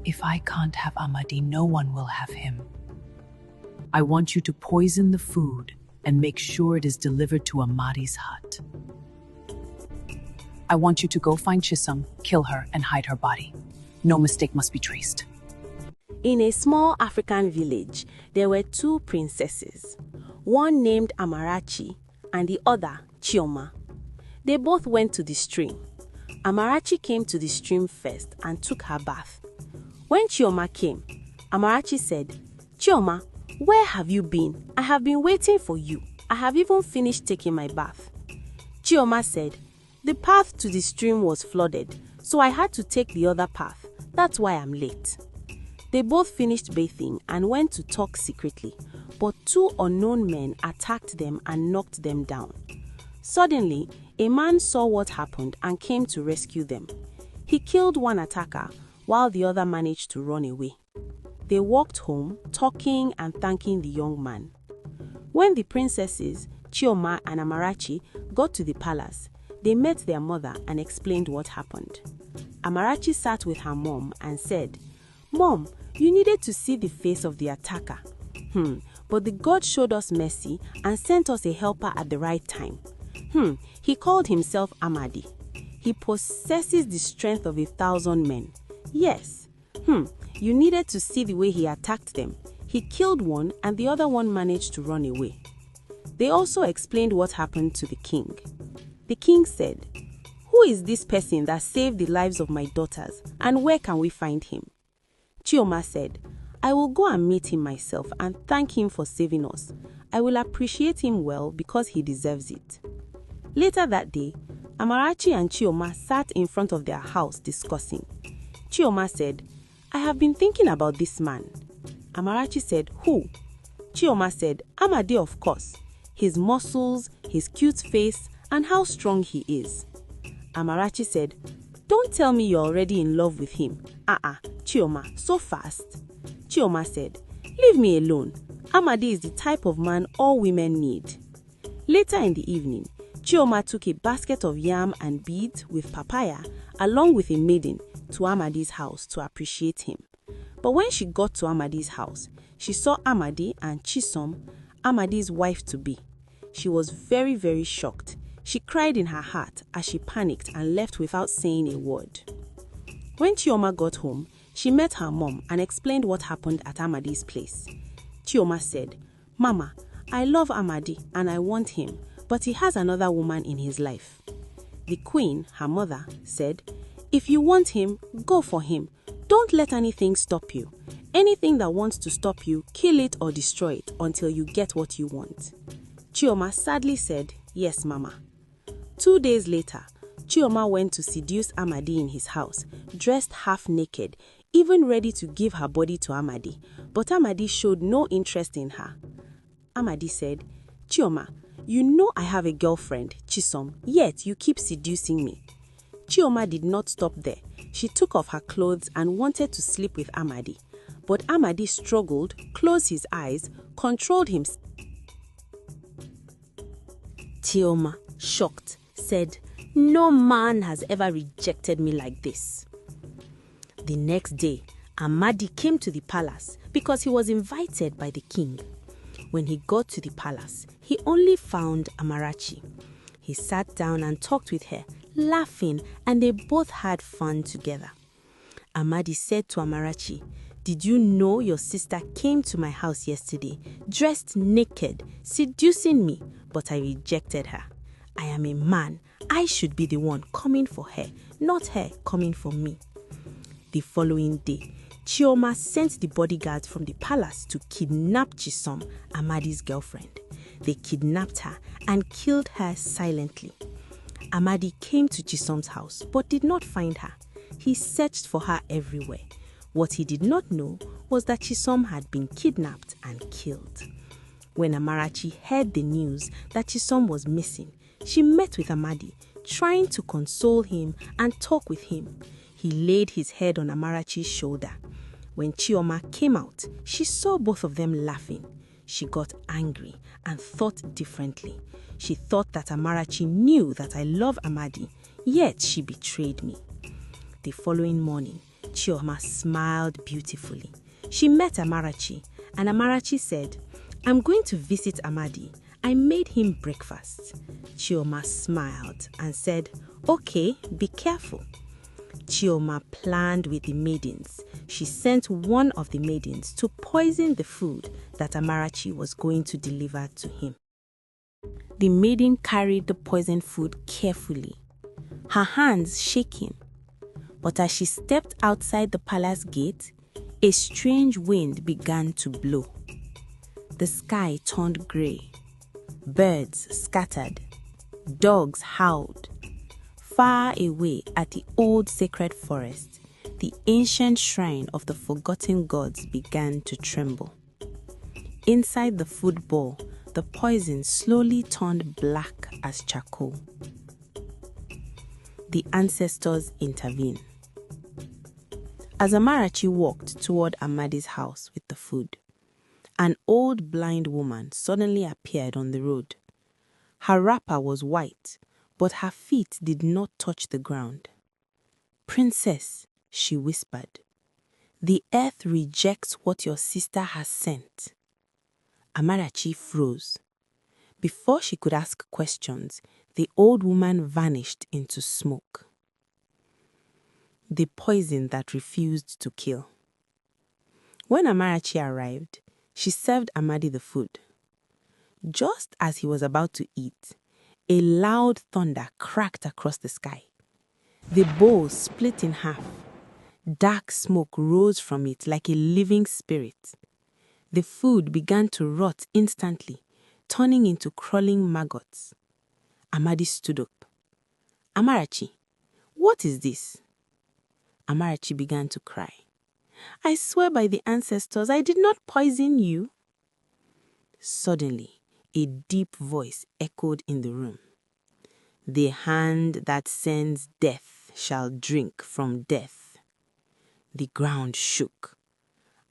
If I can't have Amadi, no one will have him. I want you to poison the food and make sure it is delivered to Amadi's hut. I want you to go find Chisom, kill her, and hide her body. No mistake must be traced. In a small African village, there were two princesses, one named Amarachi and the other Chioma. They both went to the stream. Amarachi came to the stream first and took her bath. When Chioma came, Amarachi said, "Chioma, where have you been? I have been waiting for you. I have even finished taking my bath." Chioma said, "The path to the stream was flooded, so I had to take the other path. That's why I'm late." They both finished bathing and went to talk secretly, but two unknown men attacked them and knocked them down. Suddenly, a man saw what happened and came to rescue them. He killed one attacker while the other managed to run away. They walked home, talking and thanking the young man. When the princesses, Chioma and Amarachi, got to the palace, they met their mother and explained what happened. Amarachi sat with her mom and said, "Mom, you needed to see the face of the attacker. But the God showed us mercy and sent us a helper at the right time. He called himself Amadi. He possesses the strength of 1,000 men. Yes. You needed to see the way he attacked them. He killed one and the other one managed to run away." They also explained what happened to the king. The king said, "Who is this person that saved the lives of my daughters, and where can we find him?" Chioma said, "I will go and meet him myself and thank him for saving us. I will appreciate him well because he deserves it." Later that day, Amarachi and Chioma sat in front of their house discussing. Chioma said, "I have been thinking about this man." Amarachi said, "Who?" Chioma said, "Amadi, of course. His muscles, his cute face, and how strong he is." Amarachi said, "Don't tell me you're already in love with him. Chioma, so fast." Chioma said, "Leave me alone. Amadi is the type of man all women need." Later in the evening, Chioma took a basket of yam and beads with papaya along with a maiden to Amadi's house to appreciate him. But when she got to Amadi's house, she saw Amadi and Chisom, Amadi's wife-to-be. She was very, very shocked. She cried in her heart as she panicked and left without saying a word. When Chioma got home, she met her mom and explained what happened at Amadi's place. Chioma said, "Mama, I love Amadi and I want him, but he has another woman in his life." The queen, her mother, said, "If you want him, go for him. Don't let anything stop you. Anything that wants to stop you, kill it or destroy it until you get what you want." Chioma sadly said, "Yes, Mama." 2 days later, Chioma went to seduce Amadi in his house, dressed half naked, even ready to give her body to Amadi, but Amadi showed no interest in her. Amadi said, "Chioma, you know I have a girlfriend, Chisom, yet you keep seducing me." Chioma did not stop there. She took off her clothes and wanted to sleep with Amadi, but Amadi struggled, closed his eyes, controlled himself. Chioma, shocked, said, "No man has ever rejected me like this." The next day, Amadi came to the palace because he was invited by the king. When he got to the palace, he only found Amarachi. He sat down and talked with her, laughing, and they both had fun together. Amadi said to Amarachi, "Did you know your sister came to my house yesterday, dressed naked, seducing me, but I rejected her. I am a man. I should be the one coming for her, not her coming for me." The following day, Chioma sent the bodyguards from the palace to kidnap Chisom, Amadi's girlfriend. They kidnapped her and killed her silently. Amadi came to Chisom's house but did not find her. He searched for her everywhere. What he did not know was that Chisom had been kidnapped and killed. When Amarachi heard the news that Chisom was missing, she met with Amadi, trying to console him and talk with him. He laid his head on Amarachi's shoulder. When Chioma came out, she saw both of them laughing. She got angry and thought differently. She thought that Amarachi knew that I love Amadi, yet she betrayed me. The following morning, Chioma smiled beautifully. She met Amarachi, and Amarachi said, "I'm going to visit Amadi. I made him breakfast." Chioma smiled and said, "Okay, be careful." Chioma planned with the maidens. She sent one of the maidens to poison the food that Amarachi was going to deliver to him. The maiden carried the poisoned food carefully, her hands shaking. But as she stepped outside the palace gate, a strange wind began to blow. The sky turned grey. Birds scattered. Dogs howled. Far away at the old sacred forest, the ancient shrine of the forgotten gods began to tremble. Inside the food bowl, the poison slowly turned black as charcoal. The ancestors intervened. As Amarachi walked toward Amadi's house with the food, an old blind woman suddenly appeared on the road. Her wrapper was white, but her feet did not touch the ground. "Princess," she whispered, "the earth rejects what your sister has sent." Amarachi froze. Before she could ask questions, the old woman vanished into smoke. The poison that refused to kill. When Amarachi arrived, she served Amadi the food. Just as he was about to eat, a loud thunder cracked across the sky. The bowl split in half. Dark smoke rose from it like a living spirit. The food began to rot instantly, turning into crawling maggots. Amadi stood up. "Amarachi, what is this?" Amarachi began to cry. "I swear by the ancestors, I did not poison you." Suddenly, a deep voice echoed in the room. "The hand that sends death shall drink from death." The ground shook.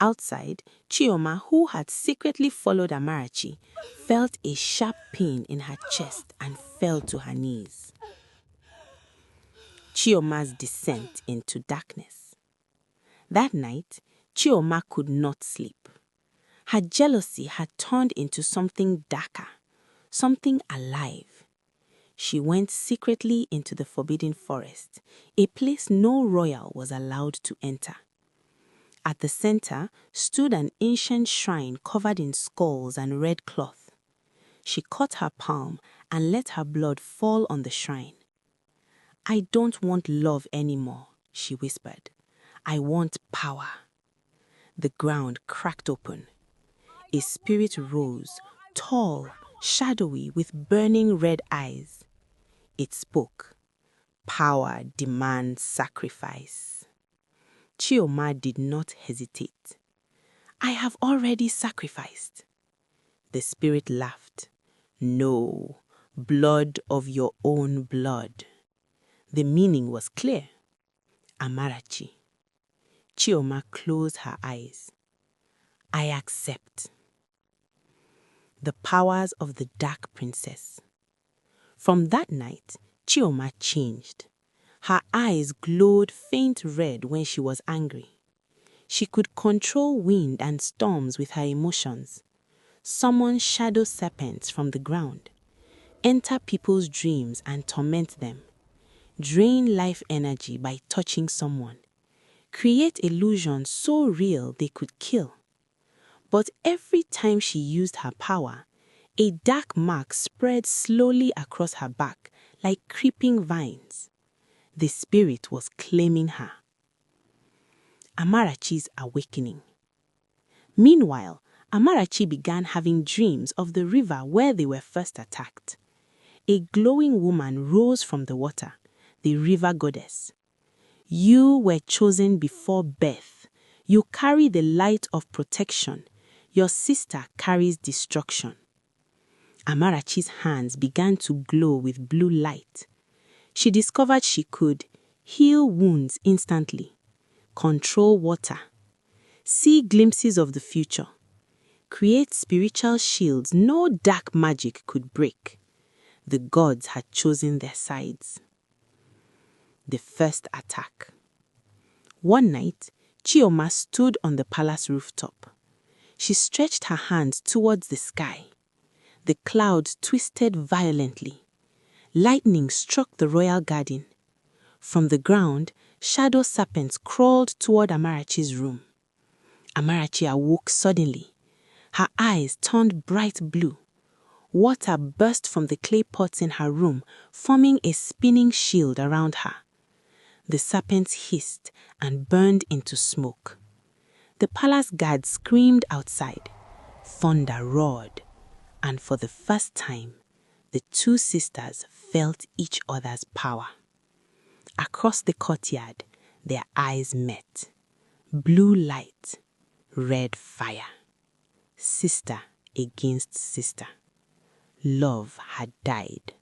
Outside, Chioma, who had secretly followed Amarachi, felt a sharp pain in her chest and fell to her knees. Chioma's descent into darkness. That night, Chioma could not sleep. Her jealousy had turned into something darker, something alive. She went secretly into the forbidden forest, a place no royal was allowed to enter. At the center stood an ancient shrine covered in skulls and red cloth. She cut her palm and let her blood fall on the shrine. "I don't want love anymore," she whispered. "I want power." The ground cracked open. A spirit rose, tall, shadowy, with burning red eyes. It spoke. "Power demands sacrifice." Chioma did not hesitate. "I have already sacrificed." The spirit laughed. "No, blood of your own blood." The meaning was clear. Amarachi. Chioma closed her eyes. "I accept." The powers of the Dark Princess. From that night, Chioma changed. Her eyes glowed faint red when she was angry. She could control wind and storms with her emotions, summon shadow serpents from the ground, enter people's dreams and torment them, drain life energy by touching someone, create illusions so real they could kill. But every time she used her power, a dark mark spread slowly across her back like creeping vines. The spirit was claiming her. Amarachi's awakening. Meanwhile, Amarachi began having dreams of the river where they were first attacked. A glowing woman rose from the water, the river goddess. "You were chosen before birth. You carry the light of protection. Your sister carries destruction." Amarachi's hands began to glow with blue light. She discovered she could heal wounds instantly, control water, see glimpses of the future, create spiritual shields no dark magic could break. The gods had chosen their sides. The first attack. One night, Chioma stood on the palace rooftop. She stretched her hands towards the sky. The clouds twisted violently. Lightning struck the royal garden. From the ground, shadow serpents crawled toward Amarachi's room. Amarachi awoke suddenly. Her eyes turned bright blue. Water burst from the clay pots in her room, forming a spinning shield around her. The serpents hissed and burned into smoke. The palace guards screamed outside. Thunder roared. And for the first time, the two sisters felt each other's power. Across the courtyard, their eyes met. Blue light, red fire. Sister against sister. Love had died.